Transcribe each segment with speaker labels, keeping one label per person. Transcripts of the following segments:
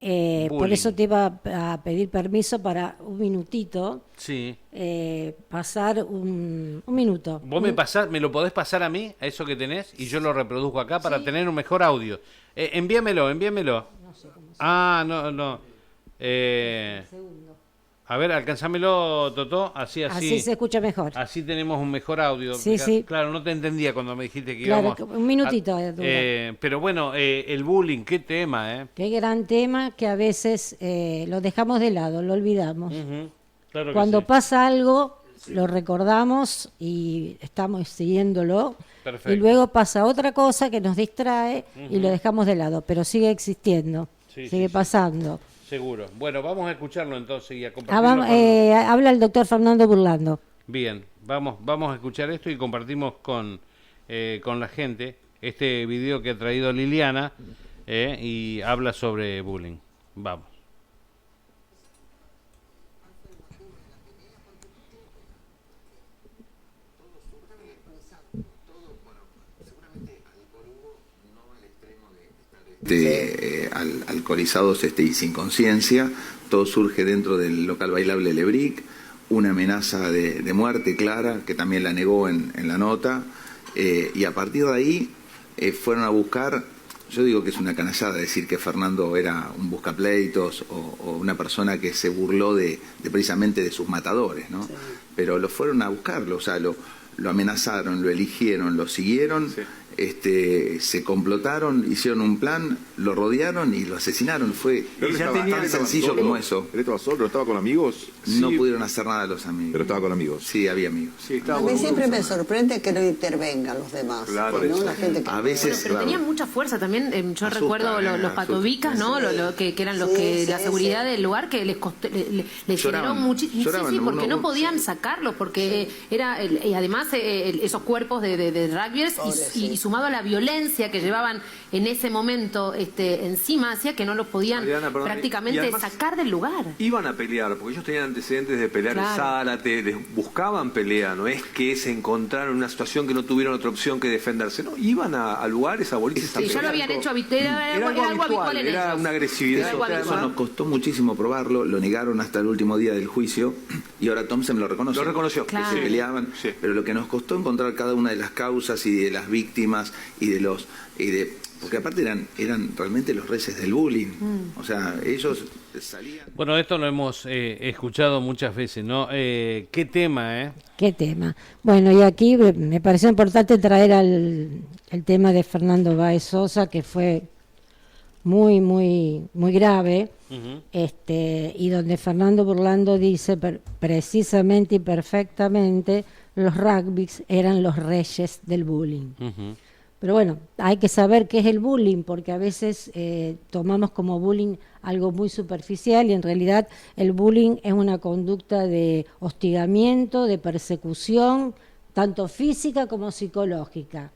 Speaker 1: Por eso
Speaker 2: Bullying.
Speaker 1: te iba a pedir permiso para un minutito,
Speaker 2: Sí.
Speaker 1: pasar un minuto.
Speaker 2: Vos me lo podés pasar a mí, a eso que tenés, y yo lo reproduzco acá para tener un mejor audio. Envíamelo. Ah, no, no. A ver, alcanzámelo, Totó,
Speaker 1: Así se escucha mejor.
Speaker 2: así tenemos un mejor audio.
Speaker 1: Sí, sí.
Speaker 2: Claro, no te entendía cuando me dijiste que
Speaker 1: Claro,
Speaker 2: íbamos.
Speaker 1: un minutito dura.
Speaker 2: Pero bueno, el bullying, qué tema, ¿eh?
Speaker 1: Qué gran tema que a veces lo dejamos de lado, lo olvidamos.
Speaker 2: Ujú, claro que
Speaker 1: Cuando
Speaker 2: sí.
Speaker 1: pasa algo, lo recordamos y estamos siguiéndolo.
Speaker 2: Perfecto.
Speaker 1: Y luego pasa otra cosa que nos distrae y lo dejamos de lado, pero sigue existiendo,
Speaker 2: Sí,
Speaker 1: sigue
Speaker 2: sí.
Speaker 1: pasando.
Speaker 2: Seguro. Bueno, vamos a escucharlo entonces y a
Speaker 1: Ah,
Speaker 2: compartirlo
Speaker 1: habla el doctor Fernando Burlando.
Speaker 2: Bien, vamos a escuchar esto y compartimos con la gente este video que ha traído Liliana y habla sobre bullying. Vamos.
Speaker 3: Alcoholizados y sin conciencia. Todo surge dentro del local bailable Lebric, una amenaza de muerte clara, que también la negó en la nota, y a partir de ahí fueron a buscar. Yo digo que es una canallada decir que Fernando era un buscapleitos o una persona que se burló precisamente de sus matadores, ¿no? Sí. Pero lo fueron a buscarlo, o sea, lo amenazaron, lo eligieron, lo siguieron, sí. Se complotaron, hicieron un plan, lo rodearon y lo asesinaron. Fue tan sencillo como eso.
Speaker 4: ¿Él estaba solo? ¿Estaba con amigos?
Speaker 3: No
Speaker 4: Sí,
Speaker 3: pudieron hacer nada los amigos.
Speaker 4: pero estaba con amigos.
Speaker 3: Sí, había amigos.
Speaker 4: Sí,
Speaker 5: A mí siempre me sorprende que no intervengan los demás.
Speaker 4: Claro,
Speaker 5: ¿no?
Speaker 4: eso.
Speaker 5: La gente que
Speaker 3: A veces,
Speaker 6: Bueno, pero
Speaker 3: claro.
Speaker 6: tenían mucha fuerza también. Yo
Speaker 3: Asusta,
Speaker 6: recuerdo los
Speaker 3: asusta.
Speaker 6: patobicas, ¿no? Que eran los
Speaker 5: Sí,
Speaker 6: que
Speaker 5: sí,
Speaker 6: la seguridad
Speaker 5: sí.
Speaker 6: del lugar que les costó, les generó
Speaker 3: Lloraban,
Speaker 6: muchísimo. Sí,
Speaker 3: lloraban,
Speaker 6: sí, porque
Speaker 3: uno-
Speaker 6: no podían sacarlos, porque era y además esos cuerpos de rugbyers y sumado a la violencia que llevaban en ese momento encima, hacía que no los podían
Speaker 7: Adriana, perdón, y
Speaker 6: prácticamente
Speaker 7: además
Speaker 6: sacar del lugar.
Speaker 7: Iban a pelear, porque ellos tenían antecedentes de pelear en
Speaker 6: Claro.
Speaker 7: Zárate, buscaban pelea, no es que se encontraron en una situación que no tuvieron otra opción que defenderse, no, iban a lugares, a bolices a
Speaker 6: Sí,
Speaker 7: pelear.
Speaker 6: ya lo habían hecho era
Speaker 7: Era
Speaker 6: algo
Speaker 7: algo
Speaker 6: habitual
Speaker 7: habitual,
Speaker 6: en
Speaker 7: era
Speaker 6: ellos.
Speaker 7: una agresividad.
Speaker 6: Era algo
Speaker 3: Eso
Speaker 6: habitual.
Speaker 3: nos costó muchísimo probarlo, lo negaron hasta el último día del juicio y ahora Thompson lo reconoce.
Speaker 7: Lo reconoció.
Speaker 3: Que
Speaker 6: Claro.
Speaker 3: se peleaban,
Speaker 7: Sí.
Speaker 3: pero lo que nos costó encontrar cada una de las causas y de las víctimas porque aparte eran realmente los reyes del bullying. O sea, ellos salían.
Speaker 2: Bueno, esto lo hemos escuchado muchas veces, ¿no? Qué tema, ¿eh?
Speaker 1: Qué tema. Bueno, y aquí me pareció importante traer el tema de Fernando Báez Sosa, que fue muy, muy, muy grave,
Speaker 2: Ujú.
Speaker 1: y donde Fernando Burlando dice precisamente y perfectamente los rugbys eran los reyes del bullying.
Speaker 2: Ujú.
Speaker 1: Pero bueno, hay que saber qué es el bullying, porque a veces tomamos como bullying algo muy superficial y en realidad el bullying es una conducta de hostigamiento, de persecución, tanto física como psicológica.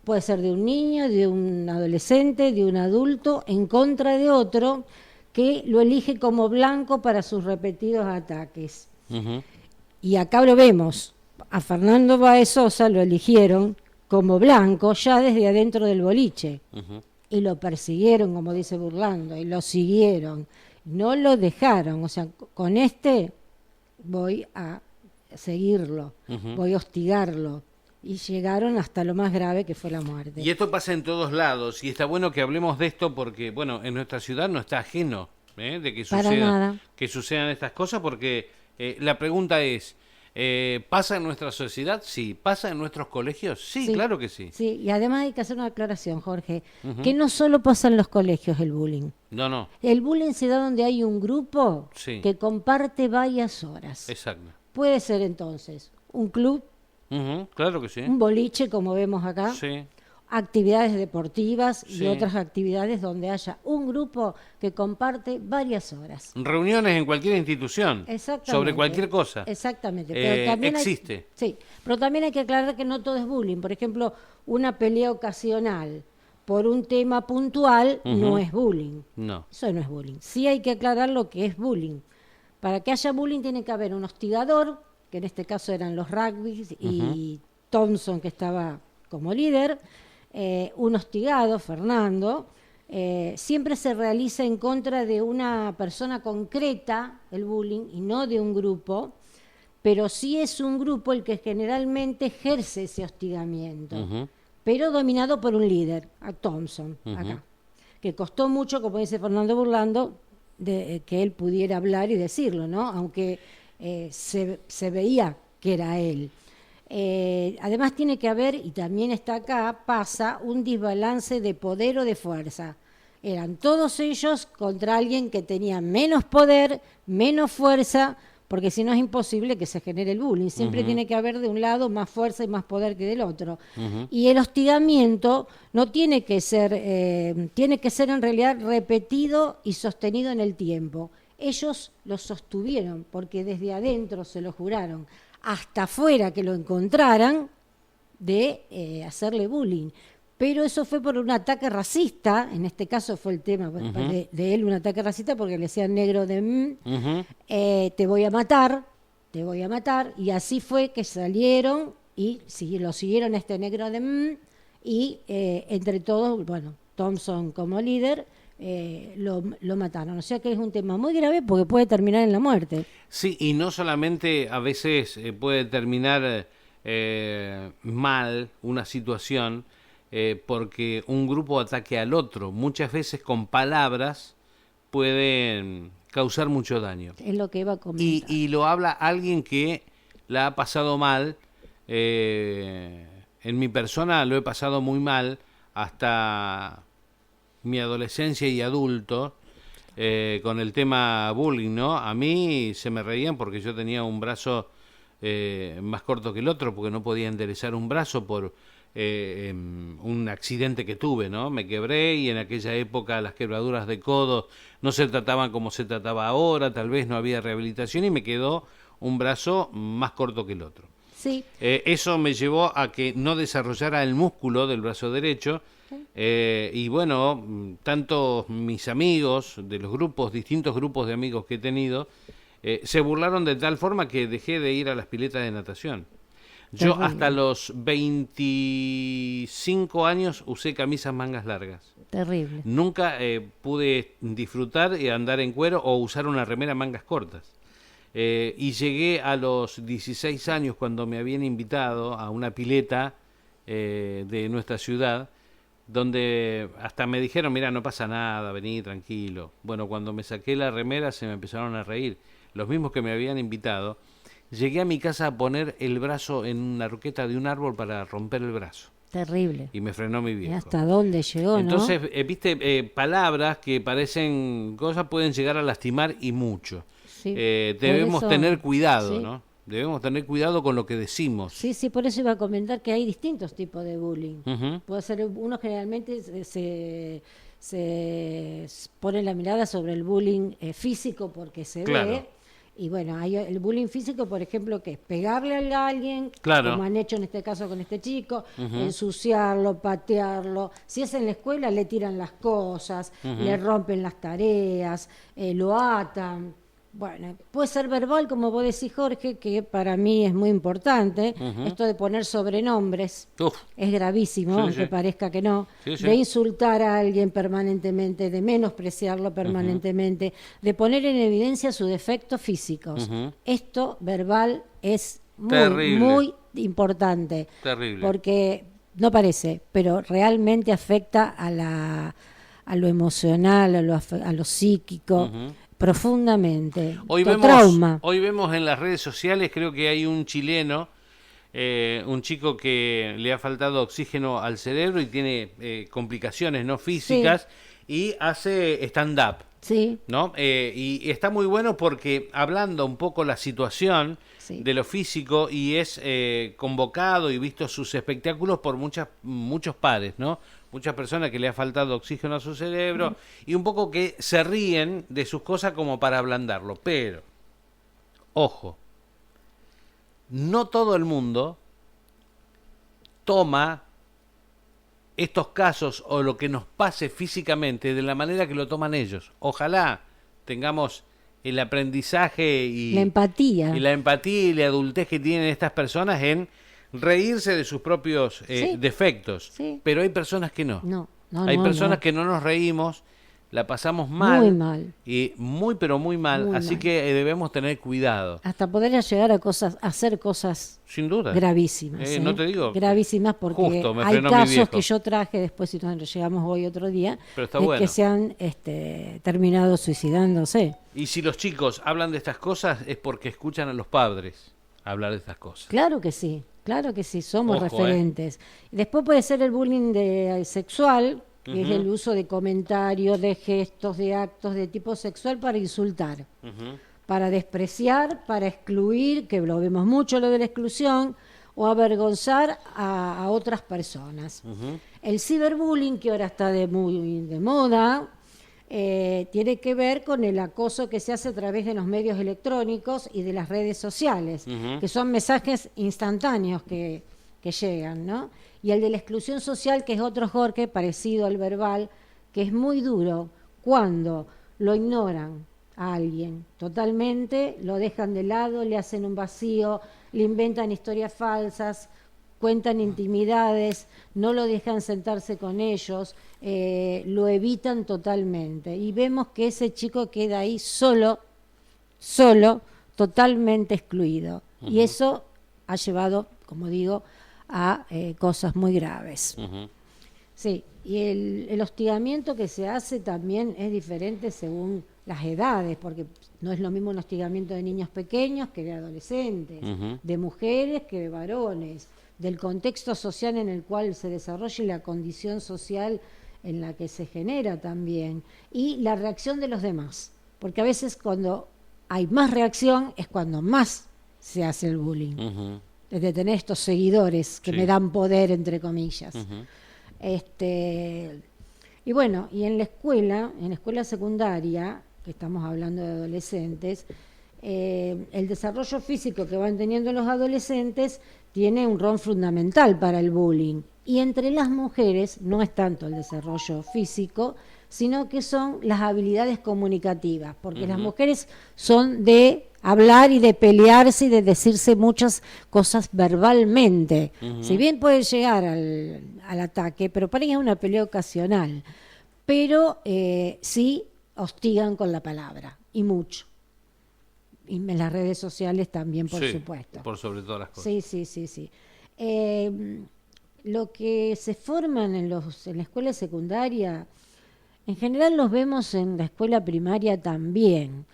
Speaker 1: Puede ser de un niño, de un adolescente, de un adulto, en contra de otro que lo elige como blanco para sus repetidos ataques.
Speaker 2: Ujú.
Speaker 1: Y acá lo vemos, a Fernando Báez Sosa lo eligieron como blanco ya desde adentro del boliche.
Speaker 2: Ujú.
Speaker 1: Y lo persiguieron, como dice Burlando, y lo siguieron. No lo dejaron, o sea, con voy a seguirlo,
Speaker 2: Ujú.
Speaker 1: voy a hostigarlo. Y llegaron hasta lo más grave, que fue la muerte.
Speaker 2: Y esto pasa en todos lados y está bueno que hablemos de esto porque, bueno, en nuestra ciudad no está ajeno de que
Speaker 1: Para nada.
Speaker 2: que sucedan estas cosas porque la pregunta es, ¿pasa en nuestra sociedad? Sí. ¿Pasa en nuestros colegios? Sí,
Speaker 1: Sí.
Speaker 2: claro que sí.
Speaker 1: Sí, y además hay que hacer una aclaración, Jorge,
Speaker 2: Ujú.
Speaker 1: que no solo pasa en los colegios el bullying.
Speaker 2: No,
Speaker 1: El bullying se da donde hay un grupo
Speaker 2: Sí.
Speaker 1: que comparte varias horas.
Speaker 2: exacto.
Speaker 1: Puede ser entonces un club,
Speaker 2: Ujú, claro que sí.
Speaker 1: un boliche, como vemos acá,
Speaker 2: Sí,
Speaker 1: actividades deportivas
Speaker 2: Sí.
Speaker 1: y otras actividades donde haya un grupo que comparte varias horas.
Speaker 2: reuniones en cualquier institución,
Speaker 1: Exactamente.
Speaker 2: sobre cualquier cosa.
Speaker 1: Exactamente.
Speaker 2: Existe.
Speaker 1: Sí, pero también hay que aclarar que no todo es bullying. Por ejemplo, una pelea ocasional por un tema puntual no es bullying.
Speaker 2: No.
Speaker 1: Eso no es bullying. Sí hay que aclarar lo que es bullying. Para que haya bullying tiene que haber un hostigador, que en este caso eran los rugbys y Thompson, que estaba como líder, un hostigado, Fernando, siempre se realiza en contra de una persona concreta, el bullying, y no de un grupo, pero sí es un grupo el que generalmente ejerce ese hostigamiento, pero dominado por un líder, a Thompson, acá, que costó mucho, como dice Fernando Burlando, que él pudiera hablar y decirlo, ¿no? Aunque se veía que era él. Además tiene que haber, y también está acá, pasa un desbalance de poder o de fuerza. Eran todos ellos contra alguien que tenía menos poder, menos fuerza, porque si no es imposible que se genere el bullying. Siempre tiene que haber de un lado más fuerza y más poder que del otro. Y el hostigamiento no tiene que ser, tiene que ser en realidad repetido y sostenido en el tiempo. Ellos lo sostuvieron porque desde adentro se lo juraron, hasta afuera que lo encontraran, de hacerle bullying. Pero eso fue por un ataque racista, en este caso fue el tema de él, un ataque racista porque le decían negro de te voy a matar, y así fue que salieron y lo siguieron este negro de y entre todos, bueno, Thompson como líder, lo mataron. O sea que es un tema muy grave porque puede terminar en la muerte.
Speaker 2: Sí, y no solamente a veces puede terminar mal una situación, porque un grupo ataque al otro, muchas veces con palabras pueden causar mucho daño.
Speaker 1: Es lo que iba a comentar.
Speaker 2: Y lo habla alguien que la ha pasado mal. En mi persona lo he pasado muy mal hasta mi adolescencia y adulto, con el tema bullying, ¿no? A mí se me reían porque yo tenía un brazo más corto que el otro, porque no podía enderezar un brazo por un accidente que tuve, ¿no? Me quebré y en aquella época las quebraduras de codo no se trataban como se trataba ahora, tal vez no había rehabilitación y me quedó un brazo más corto que el otro.
Speaker 1: Sí.
Speaker 2: Eso me llevó a que no desarrollara el músculo del brazo derecho, y bueno, tanto mis amigos de los grupos, distintos grupos de amigos que he tenido, se burlaron de tal forma que dejé de ir a las piletas de natación. Yo hasta los 25 años usé camisas mangas largas.
Speaker 1: Terrible.
Speaker 2: Nunca pude disfrutar y andar en cuero o usar una remera mangas cortas. Y llegué a los 16 años cuando me habían invitado a una pileta de nuestra ciudad, donde hasta me dijeron, mira, no pasa nada, vení tranquilo. Bueno, cuando me saqué la remera se me empezaron a reír. Los mismos que me habían invitado. Llegué a mi casa a poner el brazo en una roqueta de un árbol para romper el brazo.
Speaker 1: Terrible.
Speaker 2: Y me frenó mi viejo.
Speaker 1: ¿Y hasta dónde llegó?
Speaker 2: Entonces,
Speaker 1: ¿no?
Speaker 2: viste, palabras que parecen cosas pueden llegar a lastimar y mucho.
Speaker 1: Sí,
Speaker 2: debemos
Speaker 1: eso,
Speaker 2: tener cuidado,
Speaker 1: sí.
Speaker 2: ¿no? Debemos tener cuidado con lo que decimos.
Speaker 1: Sí, por eso iba a comentar que hay distintos tipos de bullying.
Speaker 2: Ujú.
Speaker 1: Puede ser, uno generalmente se pone la mirada sobre el bullying físico porque se
Speaker 2: Claro.
Speaker 1: ve. Y bueno, hay el bullying físico, por ejemplo, que es pegarle a alguien,
Speaker 2: Claro.
Speaker 1: como han hecho en este caso con este chico, ensuciarlo, patearlo. Si es en la escuela, le tiran las cosas, le rompen las tareas, lo atan. Bueno, puede ser verbal, como vos decís, Jorge, que para mí es muy importante. Esto de poner sobrenombres
Speaker 2: Uf.
Speaker 1: es gravísimo,
Speaker 2: Sí,
Speaker 1: aunque
Speaker 2: sí.
Speaker 1: parezca que no.
Speaker 2: Sí, sí.
Speaker 1: De insultar a alguien permanentemente, de menospreciarlo permanentemente, de poner en evidencia sus defectos físicos. Esto verbal es
Speaker 2: Terrible.
Speaker 1: muy importante.
Speaker 2: Terrible.
Speaker 1: Porque no parece, pero realmente afecta a lo emocional, a lo psíquico, profundamente.
Speaker 2: Hoy
Speaker 1: Trauma.
Speaker 2: vemos en las redes sociales, creo que hay un chileno, un chico que le ha faltado oxígeno al cerebro y tiene complicaciones no físicas y hace stand-up.
Speaker 1: Sí,
Speaker 2: ¿No? Y está muy bueno porque hablando un poco la situación
Speaker 1: Sí.
Speaker 2: de lo físico y es convocado y visto sus espectáculos por muchos padres, ¿no? Muchas personas que le ha faltado oxígeno a su cerebro y un poco que se ríen de sus cosas como para ablandarlo. Pero, ojo, no todo el mundo toma estos casos o lo que nos pase físicamente de la manera que lo toman ellos. Ojalá tengamos el aprendizaje y
Speaker 1: la empatía.
Speaker 2: y la empatía y la adultez que tienen estas personas en reírse de sus propios
Speaker 1: Sí.
Speaker 2: defectos.
Speaker 1: Sí.
Speaker 2: Pero hay personas que no.
Speaker 1: No,
Speaker 2: Hay personas
Speaker 1: no.
Speaker 2: que no nos reímos, la pasamos mal.
Speaker 1: Muy mal.
Speaker 2: Y pero muy mal.
Speaker 1: Muy
Speaker 2: así
Speaker 1: mal.
Speaker 2: que debemos tener cuidado.
Speaker 1: Hasta poder llegar a hacer cosas
Speaker 2: Sin duda.
Speaker 1: gravísimas.
Speaker 2: No te digo.
Speaker 1: Gravísimas porque
Speaker 2: Justo, me
Speaker 1: hay
Speaker 2: frenó mi
Speaker 1: casos
Speaker 2: viejo.
Speaker 1: que yo traje después, si nos llegamos hoy otro día,
Speaker 2: Pero está
Speaker 1: de
Speaker 2: bueno.
Speaker 1: que se han terminado suicidándose.
Speaker 2: Y si los chicos hablan de estas cosas es porque escuchan a los padres hablar de estas cosas.
Speaker 1: Claro que sí, somos
Speaker 2: Ojo,
Speaker 1: referentes. Y después puede ser el bullying sexual, que es el uso de comentarios, de gestos, de actos de tipo sexual para insultar, para despreciar, para excluir, que lo vemos mucho lo de la exclusión, o avergonzar a otras personas. El ciberbullying, que ahora está muy de moda, tiene que ver con el acoso que se hace a través de los medios electrónicos y de las redes sociales, que son mensajes instantáneos que llegan, ¿no? Y el de la exclusión social, que es otro Jorge parecido al verbal, que es muy duro cuando lo ignoran a alguien totalmente, lo dejan de lado, le hacen un vacío, le inventan historias falsas, cuentan intimidades, no lo dejan sentarse con ellos, lo evitan totalmente. Y vemos que ese chico queda ahí solo, totalmente excluido. Y eso ha llevado, como digo, a cosas muy graves. Sí, y el hostigamiento que se hace también es diferente según las edades, porque no es lo mismo un hostigamiento de niños pequeños que de adolescentes, de mujeres que de varones, del contexto social en el cual se desarrolla y la condición social en la que se genera también, y la reacción de los demás, porque a veces cuando hay más reacción es cuando más se hace el bullying, de tener estos seguidores que me dan poder, entre comillas. Y bueno, y en la escuela secundaria, que estamos hablando de adolescentes, el desarrollo físico que van teniendo los adolescentes tiene un rol fundamental para el bullying. Y entre las mujeres no es tanto el desarrollo físico, sino que son las habilidades comunicativas, porque las mujeres son de hablar y de pelearse y de decirse muchas cosas verbalmente. Si bien puede llegar al ataque, pero para ella es una pelea ocasional. Pero sí hostigan con la palabra, y mucho. Y en las redes sociales también, por supuesto.
Speaker 2: Por sobre todas las cosas.
Speaker 1: Sí. Lo que se forman en la escuela secundaria, en general los vemos en la escuela primaria también,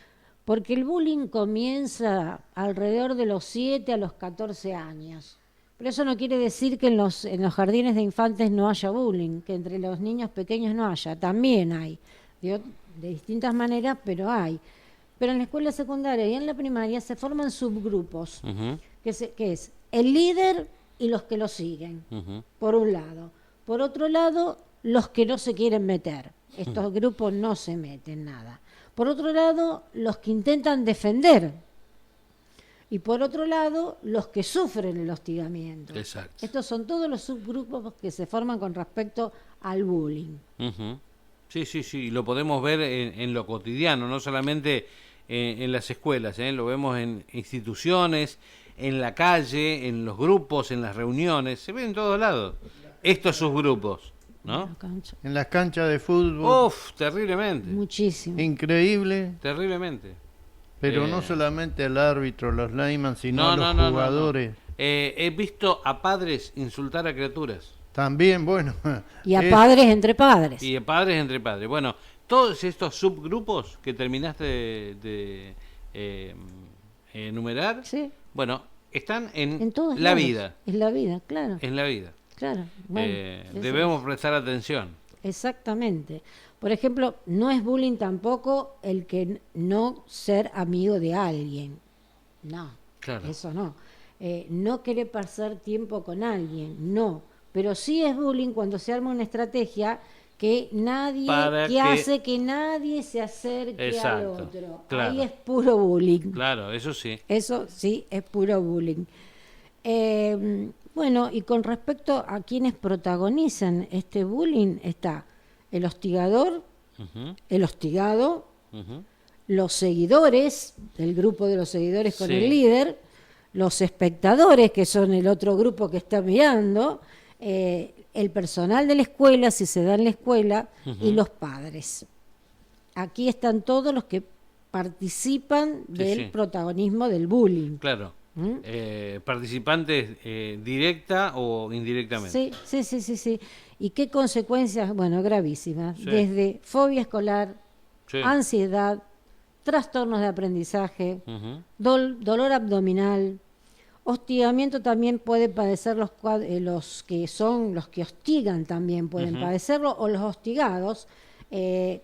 Speaker 1: porque el bullying comienza alrededor de los 7 a los 14 años. Pero eso no quiere decir que en los jardines de infantes no haya bullying, que entre los niños pequeños no haya, también hay, de distintas maneras, pero hay. Pero en la escuela secundaria y en la primaria se forman subgrupos, que es el líder y los que lo siguen, por un lado. Por otro lado, los que no se quieren meter. Estos grupos no se meten nada. Por otro lado, los que intentan defender. Y por otro lado, los que sufren el hostigamiento.
Speaker 2: Exacto.
Speaker 1: Estos son todos los subgrupos que se forman con respecto al bullying.
Speaker 2: Sí, lo podemos ver en lo cotidiano, no solamente en las escuelas, lo vemos en instituciones, en la calle, en los grupos, en las reuniones, se ve en todos lados. Estos subgrupos, ¿no?
Speaker 4: En las canchas de fútbol.
Speaker 2: Uf, terriblemente.
Speaker 1: Muchísimo.
Speaker 4: Increíble.
Speaker 2: Terriblemente.
Speaker 4: Pero no solamente el árbitro, los linemen, sino los jugadores.
Speaker 2: He visto a padres insultar a criaturas.
Speaker 4: También, bueno.
Speaker 1: Y a padres entre padres.
Speaker 2: Y a padres entre padres. Bueno, todos estos subgrupos que terminaste de enumerar, bueno, están en
Speaker 1: todos
Speaker 2: la
Speaker 1: lados.
Speaker 2: vida.
Speaker 1: En la vida, claro.
Speaker 2: En la vida.
Speaker 1: Claro. Bueno,
Speaker 2: debemos prestar atención.
Speaker 1: Exactamente. Por ejemplo, no es bullying tampoco el que no ser amigo de alguien. No,
Speaker 2: Claro.
Speaker 1: eso no. No querer pasar tiempo con alguien, no. Pero sí es bullying cuando se arma una estrategia que hace que nadie se acerque al otro.
Speaker 2: Claro.
Speaker 1: Ahí es puro bullying.
Speaker 2: Claro, eso sí.
Speaker 1: Eso sí es puro bullying. Bueno, y con respecto a quienes protagonizan este bullying, está el hostigador, el hostigado, los seguidores, el grupo de los seguidores con el líder, los espectadores, que son el otro grupo que está mirando, el el personal de la escuela, si se da en la escuela, y los padres. Aquí están todos los que participan del protagonismo del bullying.
Speaker 2: Claro. Participantes directa o indirectamente.
Speaker 1: Sí. ¿Y qué consecuencias? Bueno, gravísimas.
Speaker 2: Sí.
Speaker 1: Desde fobia escolar,
Speaker 2: Sí.
Speaker 1: ansiedad, trastornos de aprendizaje, dolor abdominal, hostigamiento también pueden padecer los que hostigan también pueden padecerlo, o los hostigados,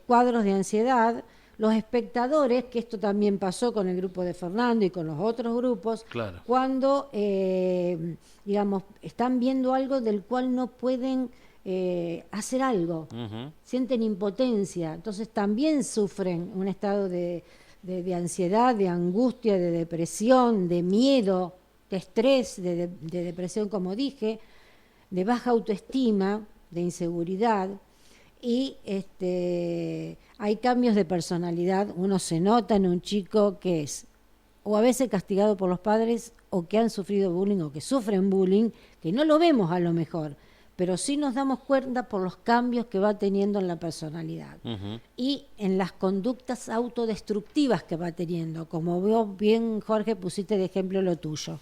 Speaker 1: cuadros de ansiedad. Los espectadores, que esto también pasó con el grupo de Fernando y con los otros grupos,
Speaker 2: Claro.
Speaker 1: cuando, digamos, están viendo algo del cual no pueden hacer algo, sienten impotencia, entonces también sufren un estado de ansiedad, de angustia, de depresión, de miedo, de estrés, de depresión, como dije, de baja autoestima, de inseguridad. Y hay cambios de personalidad. Uno se nota en un chico que es o a veces castigado por los padres, o que han sufrido bullying o que sufren bullying, que no lo vemos a lo mejor, pero sí nos damos cuenta por los cambios que va teniendo en la personalidad y en las conductas autodestructivas que va teniendo, como vos bien, Jorge, pusiste de ejemplo lo tuyo.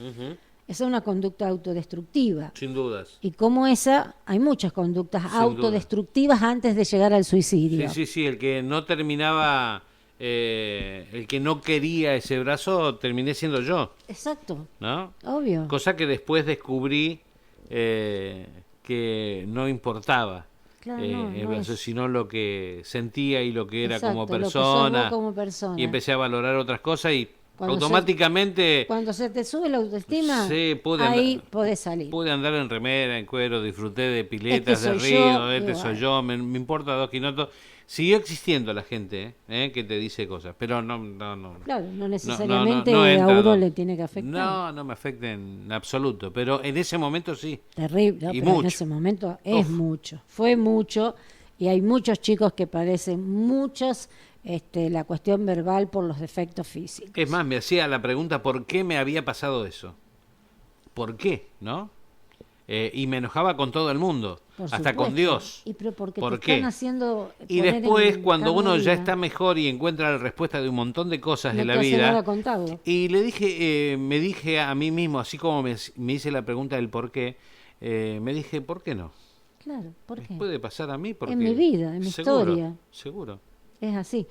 Speaker 1: Esa es una conducta autodestructiva.
Speaker 2: Sin dudas.
Speaker 1: Y como esa, hay muchas conductas
Speaker 2: Sin
Speaker 1: autodestructivas antes de llegar al suicidio.
Speaker 2: Sí, el que no terminaba, el que no quería ese brazo, terminé siendo yo.
Speaker 1: Exacto,
Speaker 2: ¿No?
Speaker 1: obvio.
Speaker 2: Cosa que después descubrí que no importaba
Speaker 1: Claro,
Speaker 2: el brazo, sino lo que sentía y lo que era
Speaker 1: Exacto,
Speaker 2: como
Speaker 1: lo que sos
Speaker 2: persona.
Speaker 1: vos como persona.
Speaker 2: Y empecé a valorar otras cosas y
Speaker 1: Cuando
Speaker 2: automáticamente
Speaker 1: Cuando se te sube la autoestima,
Speaker 2: sí,
Speaker 1: ahí podés salir.
Speaker 2: pude andar en remera, en cuero, disfruté de piletas,
Speaker 1: Este
Speaker 2: de
Speaker 1: soy
Speaker 2: río,
Speaker 1: yo,
Speaker 2: este
Speaker 1: y
Speaker 2: soy
Speaker 1: bueno.
Speaker 2: yo, me importa 2 quinotos. Siguió existiendo la gente que te dice cosas, pero no.
Speaker 1: Claro, no necesariamente
Speaker 2: no
Speaker 1: a
Speaker 2: entra,
Speaker 1: uno
Speaker 2: no.
Speaker 1: le tiene que afectar.
Speaker 2: No me afecta en absoluto, pero en ese momento sí.
Speaker 1: Terrible,
Speaker 2: Y
Speaker 1: pero en
Speaker 2: mucho.
Speaker 1: ese momento es mucho, fue mucho, y hay muchos chicos que padecen muchas la cuestión verbal por los defectos físicos.
Speaker 2: Es más, me hacía la pregunta por qué me había pasado eso. ¿Por qué? ¿No? Y me enojaba con todo el mundo,
Speaker 1: Por
Speaker 2: hasta
Speaker 1: supuesto.
Speaker 2: con Dios.
Speaker 1: Y pero porque
Speaker 2: ¿Por
Speaker 1: te
Speaker 2: qué?
Speaker 1: están haciendo
Speaker 2: Y
Speaker 1: poner
Speaker 2: después,
Speaker 1: en
Speaker 2: cuando
Speaker 1: cada
Speaker 2: uno ya
Speaker 1: día,
Speaker 2: está mejor y encuentra la respuesta de un montón de cosas
Speaker 1: no
Speaker 2: de
Speaker 1: te
Speaker 2: la
Speaker 1: hace
Speaker 2: vida,
Speaker 1: nada contarlo.
Speaker 2: y le dije, me dije a mí mismo, así como me hice la pregunta del por qué, me dije, ¿por qué no?
Speaker 1: Claro, ¿por qué?
Speaker 2: Puede pasar a mí porque
Speaker 1: En mi vida, en mi
Speaker 2: seguro,
Speaker 1: historia.
Speaker 2: Seguro.
Speaker 1: Es así.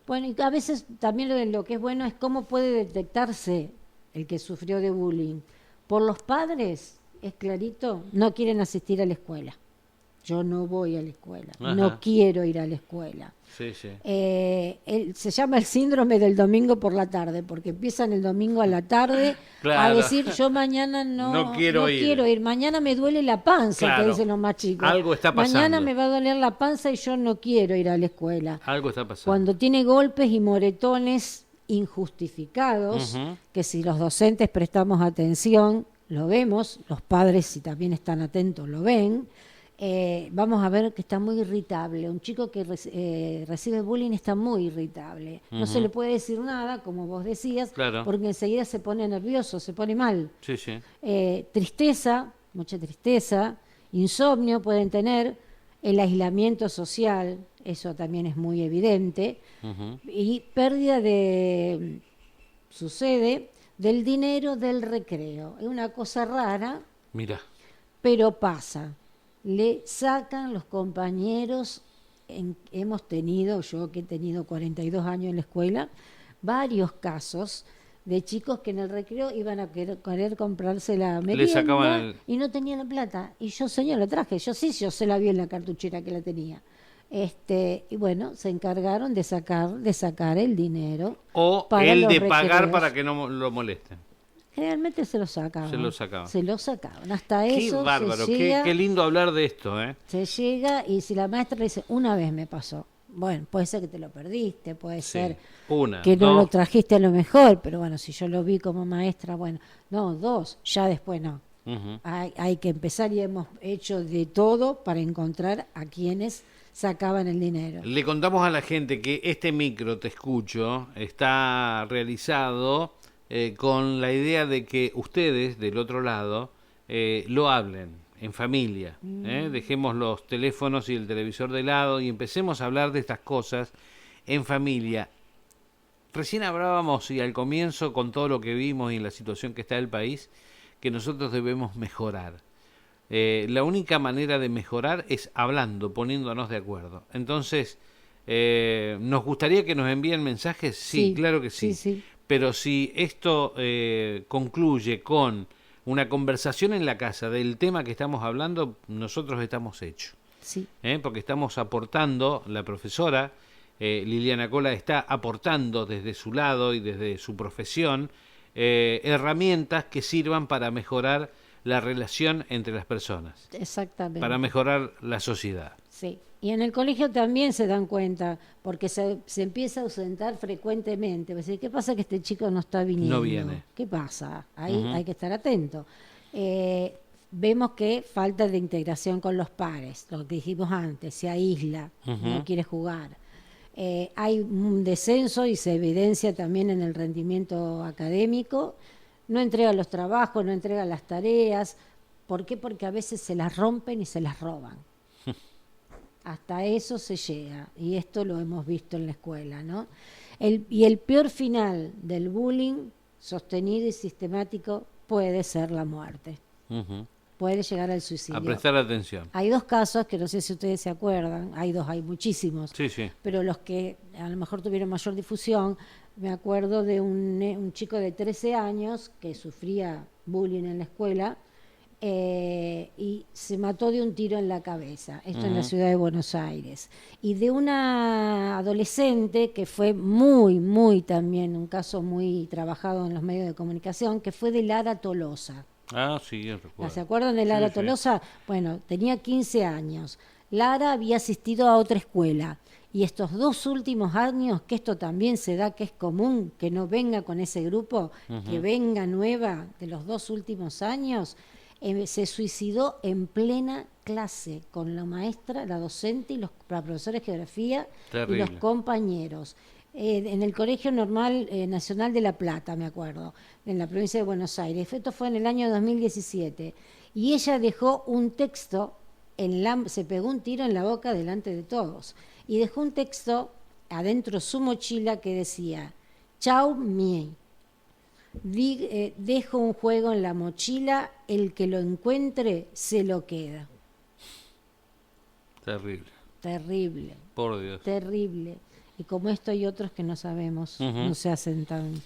Speaker 1: Bueno, y a veces también lo que es bueno es cómo puede detectarse el que sufrió de bullying. Por los padres, es clarito, no quieren asistir a la escuela. Yo no voy a la escuela, no quiero ir a la escuela.
Speaker 2: Sí.
Speaker 1: Se llama el síndrome del domingo por la tarde, porque empiezan el domingo a la tarde
Speaker 2: Claro.
Speaker 1: a decir, yo mañana
Speaker 2: No quiero ir.
Speaker 1: mañana me duele la panza,
Speaker 2: Claro.
Speaker 1: que dicen los más chicos.
Speaker 2: Algo está pasando.
Speaker 1: Mañana me va a doler la panza y yo no quiero ir a la escuela.
Speaker 2: Algo está pasando.
Speaker 1: Cuando tiene golpes y moretones injustificados, que si los docentes prestamos atención, lo vemos, los padres si también están atentos lo ven, vamos a ver que está muy irritable. Un chico que recibe bullying está muy irritable. No se le puede decir nada, como vos decías,
Speaker 2: Claro.
Speaker 1: porque enseguida se pone nervioso, se pone mal.
Speaker 2: Sí.
Speaker 1: Tristeza, mucha tristeza, insomnio pueden tener, el aislamiento social, eso también es muy evidente, y pérdida sucede del dinero del recreo. Es una cosa rara,
Speaker 2: Mira.
Speaker 1: pero pasa. Le sacan los compañeros, hemos tenido, yo que he tenido 42 años en la escuela, varios casos de chicos que en el recreo iban a querer comprarse la merienda
Speaker 2: sacaban
Speaker 1: y no tenían la plata. Y yo, señor, la traje. Yo se la vi en la cartuchera que la tenía. Y bueno, se encargaron de sacar el dinero.
Speaker 2: O
Speaker 1: para
Speaker 2: el
Speaker 1: los
Speaker 2: de pagar
Speaker 1: recreos.
Speaker 2: para que no lo molesten.
Speaker 1: Generalmente se lo sacaban. Se lo sacaban. Hasta
Speaker 2: Qué
Speaker 1: eso
Speaker 2: bárbaro,
Speaker 1: se llega,
Speaker 2: qué lindo hablar de esto, ¿eh?
Speaker 1: se llega, y si la maestra le dice, una vez me pasó. Bueno, puede ser que te lo perdiste, puede ser
Speaker 2: Una,
Speaker 1: que no
Speaker 2: dos.
Speaker 1: lo trajiste a lo mejor, pero bueno, si yo lo vi como maestra, bueno, no, 2, ya después no. Hay que empezar, y hemos hecho de todo para encontrar a quienes sacaban el dinero.
Speaker 2: Le contamos a la gente que este micro, Te Escucho, está realizado con la idea de que ustedes, del otro lado, lo hablen. en familia. Dejemos los teléfonos y el televisor de lado y empecemos a hablar de estas cosas en familia. Recién hablábamos, y al comienzo, con todo lo que vimos y la situación que está el país, que nosotros debemos mejorar. La única manera de mejorar es hablando, poniéndonos de acuerdo. Entonces, ¿nos gustaría que nos envíen mensajes? Sí, claro que sí.
Speaker 1: Sí.
Speaker 2: Pero si esto concluye con una conversación en la casa del tema que estamos hablando, nosotros estamos hechos.
Speaker 1: Sí.
Speaker 2: Porque estamos aportando, la profesora Liliana Cola está aportando desde su lado y desde su profesión herramientas que sirvan para mejorar la relación entre las personas.
Speaker 1: Exactamente.
Speaker 2: Para mejorar la sociedad.
Speaker 1: Sí. Y en el colegio también se dan cuenta, porque se empieza a ausentar frecuentemente. Decir, ¿qué pasa que este chico no está viniendo?
Speaker 2: No viene.
Speaker 1: ¿Qué pasa? Ahí hay que estar atento. Vemos que falta de integración con los pares, lo que dijimos antes, se aísla, no quiere jugar. Hay un descenso y se evidencia también en el rendimiento académico. No entrega los trabajos, no entrega las tareas. ¿Por qué? Porque a veces se las rompen y se las roban. Hasta eso se llega, y esto lo hemos visto en la escuela, ¿no? Y el peor final del bullying sostenido y sistemático puede ser la muerte. Puede llegar al suicidio.
Speaker 2: A prestar atención.
Speaker 1: Hay 2 casos que no sé si ustedes se acuerdan, hay muchísimos,
Speaker 2: Sí.
Speaker 1: pero los que a lo mejor tuvieron mayor difusión, me acuerdo de un chico de 13 años que sufría bullying en la escuela, y se mató de un tiro en la cabeza, esto en la ciudad de Buenos Aires, y de una adolescente que fue muy también un caso muy trabajado en los medios de comunicación, que fue de Lara Tolosa.
Speaker 2: Ah, sí, yo recuerdo.
Speaker 1: ¿Se acuerdan de Lara Tolosa? Bueno, tenía 15 años. Lara había asistido a otra escuela, y estos 2 últimos años, que esto también se da, que es común que no venga con ese grupo, que venga nueva de los 2 últimos años, se suicidó en plena clase con la maestra, la docente y los profesores de geografía. Terrible. Y los compañeros. En el Colegio Normal Nacional de La Plata, me acuerdo, en la provincia de Buenos Aires. Esto fue en el año 2017. Y ella dejó un texto, se pegó un tiro en la boca delante de todos, y dejó un texto adentro su mochila que decía: chau mie. Dejo un juego en la mochila, el que lo encuentre se lo queda. Terrible.
Speaker 2: Por Dios.
Speaker 1: Terrible. Y como esto hay otros que no sabemos, no se hacen tan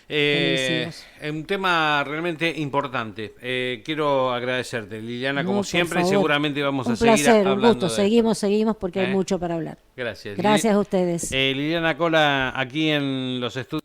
Speaker 2: un tema realmente importante. Quiero agradecerte, Liliana, como siempre, y seguramente vamos a seguir hablando. Un
Speaker 1: gusto, seguimos porque hay mucho para hablar.
Speaker 2: Gracias.
Speaker 1: Gracias a ustedes.
Speaker 2: Liliana Cola, aquí en los estudios.